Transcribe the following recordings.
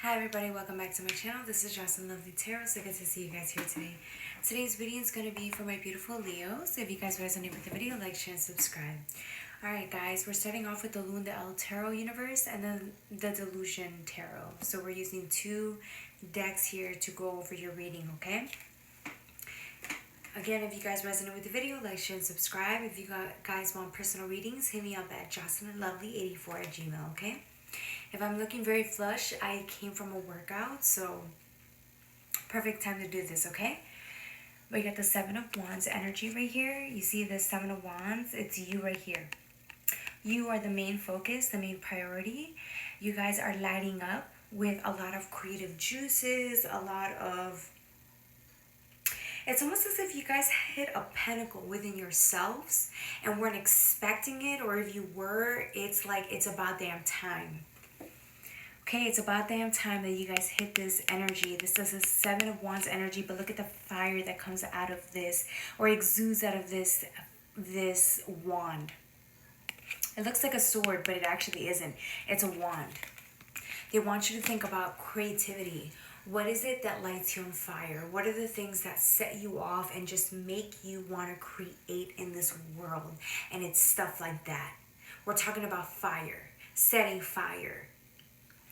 Hi everybody, welcome back to my channel. This is Jocelyn Lovely Tarot. So good to see you guys here today. Today's video is going to be for my beautiful Leos. So if you guys resonate with the video, like, share, and subscribe. Alright guys, we're starting off with the Luna El Tarot universe and then the Delusion Tarot. So we're using two decks here to go over your reading, okay? Again, if you guys resonate with the video, like, share, and subscribe. If you guys want personal readings, hit me up at jocelynlovely84@gmail, okay? If I'm looking very flush, I came from a workout, so perfect time to do this, okay? We got the Seven of Wands energy right here. You see the Seven of Wands? It's you right here. You are the main focus, the main priority. You guys are lighting up with a lot of creative juices, a lot of... It's almost as if you guys hit a pinnacle within yourselves and weren't expecting it, or if you were, it's like it's about damn time. Okay, it's about damn time that you guys hit this energy. This is a Seven of Wands energy, but look at the fire that comes out of this, or exudes out of this wand. It looks like a sword, but it actually isn't. It's a wand. They want you to think about creativity. What is it that lights you on fire? What are the things that set you off and just make you want to create in this world? And it's stuff like that. We're talking about fire, setting fire,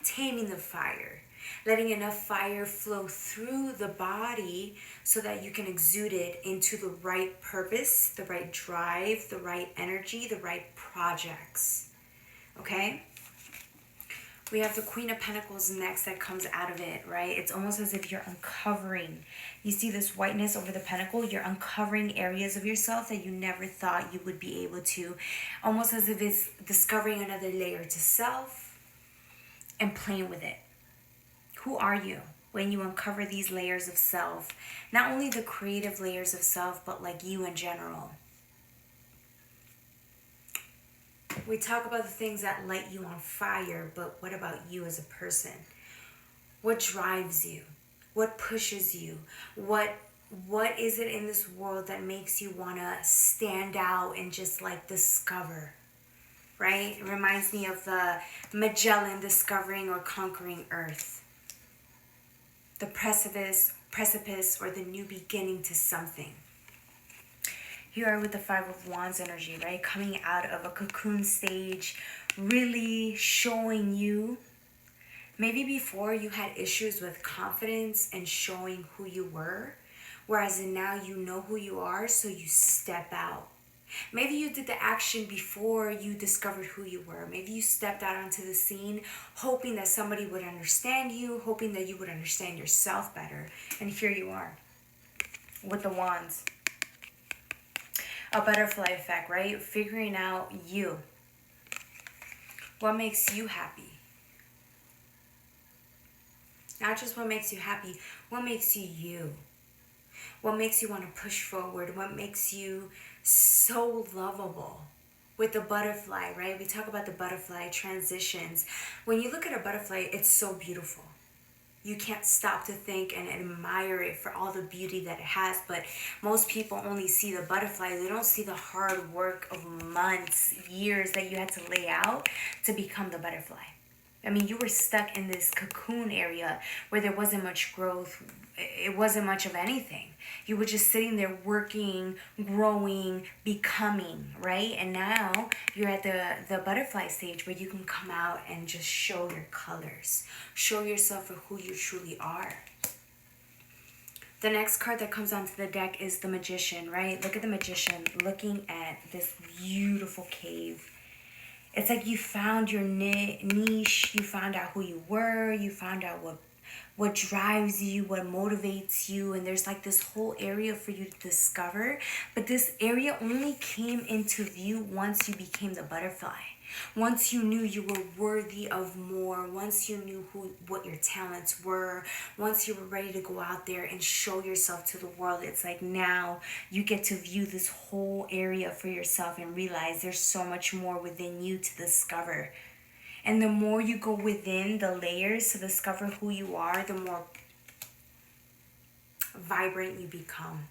taming the fire, letting enough fire flow through the body so that you can exude it into the right purpose, the right drive, the right energy, the right projects. Okay? We have the Queen of Pentacles next that comes out of it, right? It's almost as if you're uncovering. You see this whiteness over the pentacle? You're uncovering areas of yourself that you never thought you would be able to. Almost as if it's discovering another layer to self and playing with it. Who are you when you uncover these layers of self? Not only the creative layers of self, but like you in general. We talk about the things that light you on fire, but what about you as a person? What drives you? What pushes you? What is it in this world that makes you want to stand out and just like discover? Right? It reminds me of the Magellan discovering or conquering Earth. The precipice or the new beginning to something. You are with the Five of Wands energy, right? Coming out of a cocoon stage, really showing you. Maybe before you had issues with confidence and showing who you were, whereas now you know who you are, so you step out. Maybe you did the action before you discovered who you were. Maybe you stepped out onto the scene hoping that somebody would understand you, hoping that you would understand yourself better. And here you are with the wands. A butterfly effect, right? Figuring out you. What makes you happy? Not just what makes you happy, what makes you you? What makes you want to push forward? What makes you so lovable? With the butterfly, right? We talk about the butterfly transitions. When you look at a butterfly, it's so beautiful. You can't stop to think and admire it for all the beauty that it has. But most people only see the butterfly. They don't see the hard work of months, years that you had to lay out to become the butterfly. I mean, you were stuck in this cocoon area where there wasn't much growth. It wasn't much of anything. You were just sitting there working, growing, becoming, right? And now you're at the butterfly stage where you can come out and just show your colors. Show yourself for who you truly are. The next card that comes onto the deck is the Magician, right? Look at the Magician looking at this beautiful cave. It's like you found your niche, you found out who you were, you found out what drives you, what motivates you, and there's like this whole area for you to discover. But this area only came into view once you became the butterfly. Once you knew you were worthy of more, once you knew what your talents were, once you were ready to go out there and show yourself to the world, it's like now you get to view this whole area for yourself and realize there's so much more within you to discover. And the more you go within the layers to discover who you are, the more vibrant you become.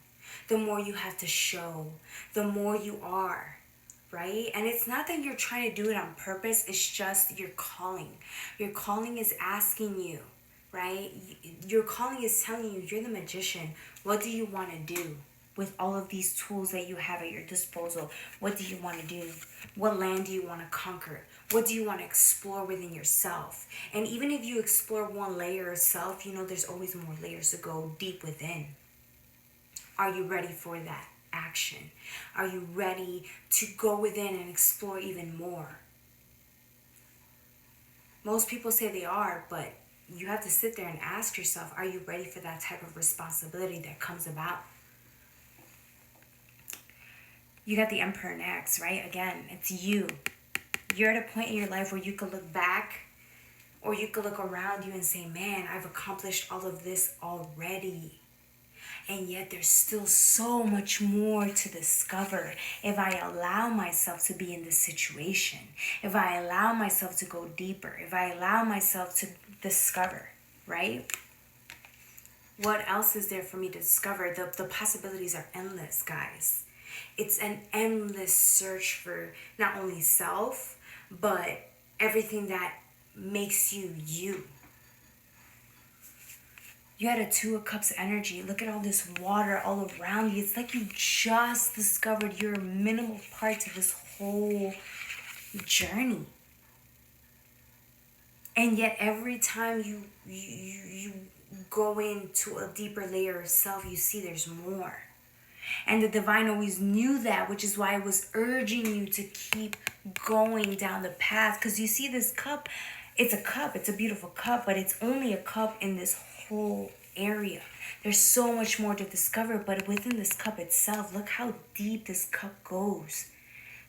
The more you have to show, the more you are. Right? And it's not that you're trying to do it on purpose. It's just your calling. Your calling is asking you right? Your calling is telling you you're the magician. What do you want to do with all of these tools that you have at your disposal? What do you want to do? What land do you want to conquer? What do you want to explore within yourself? And even if you explore one layer of self, you know there's always more layers to go deep within. Are you ready for that action? Are you ready to go within and explore even more? Most people say they are, but you have to sit there and ask yourself, are you ready for that type of responsibility that comes about? You got the Emperor next, right? Again, it's you. You're at a point in your life where you could look back or you could look around you and say, man, I've accomplished all of this already. And yet there's still so much more to discover if I allow myself to be in this situation, if I allow myself to go deeper, if I allow myself to discover, right? What else is there for me to discover? The possibilities are endless, guys. It's an endless search for not only self, but everything that makes you you. You had a Two of Cups energy. Look at all this water all around you. It's like you just discovered your minimal parts of this whole journey. And yet every time you go into a deeper layer of self, you see there's more. And the divine always knew that, which is why it was urging you to keep going down the path. Because you see this cup, it's a cup, it's a beautiful cup, but it's only a cup in this whole area. There's so much more to discover, but within this cup itself, look how deep this cup goes.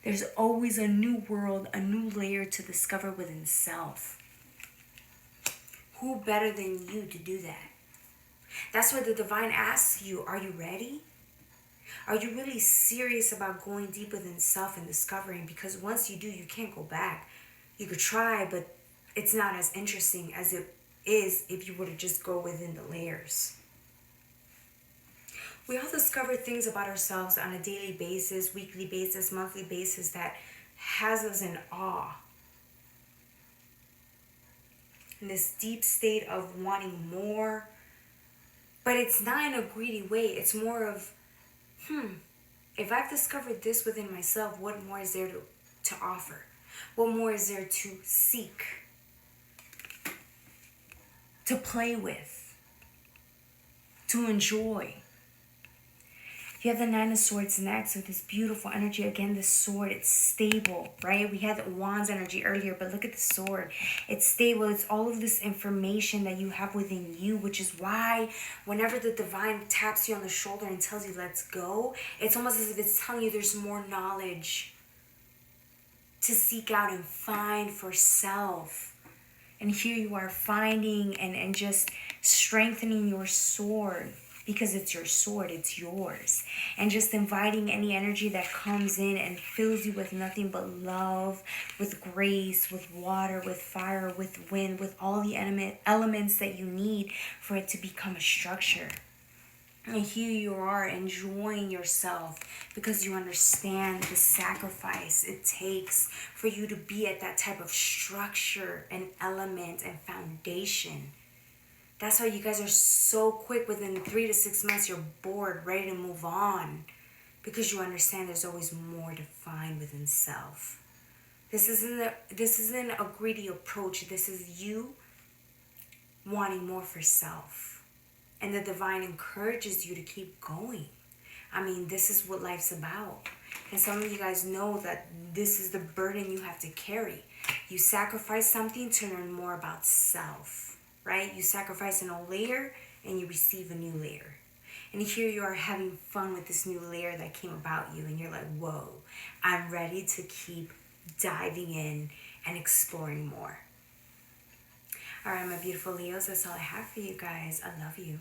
There's always a new world, a new layer to discover within self. Who better than you to do that? That's why the divine asks you, are you ready? Are you really serious about going deep within self and discovering? Because once you do, you can't go back. You could try, but it's not as interesting as it is if you were to just go within the layers. We all discover things about ourselves on a daily basis, weekly basis, monthly basis that has us in awe. In this deep state of wanting more. But it's not in a greedy way. It's more of, if I've discovered this within myself, what more is there to offer? What more is there to seek? To play with? To enjoy? You have the Nine of Swords next with this beautiful energy. Again, the sword, it's stable, right? We had the Wands energy earlier, but look at the sword. It's stable. It's all of this information that you have within you, which is why whenever the divine taps you on the shoulder and tells you, let's go, it's almost as if it's telling you there's more knowledge to seek out and find for self. And here you are finding and just strengthening your sword. Because it's your sword, it's yours. And just inviting any energy that comes in and fills you with nothing but love, with grace, with water, with fire, with wind, with all the elements that you need for it to become a structure. And here you are enjoying yourself because you understand the sacrifice it takes for you to be at that type of structure and element and foundation. That's why you guys are so quick. Within 3 to 6 months, you're bored, ready to move on. Because you understand there's always more to find within self. This isn't a greedy approach. This is you wanting more for self. And the divine encourages you to keep going. I mean, this is what life's about. And some of you guys know that this is the burden you have to carry. You sacrifice something to learn more about self. Right? You sacrifice an old layer and you receive a new layer. And here you are having fun with this new layer that came about you. And you're like, whoa, I'm ready to keep diving in and exploring more. All right, my beautiful Leos, that's all I have for you guys. I love you.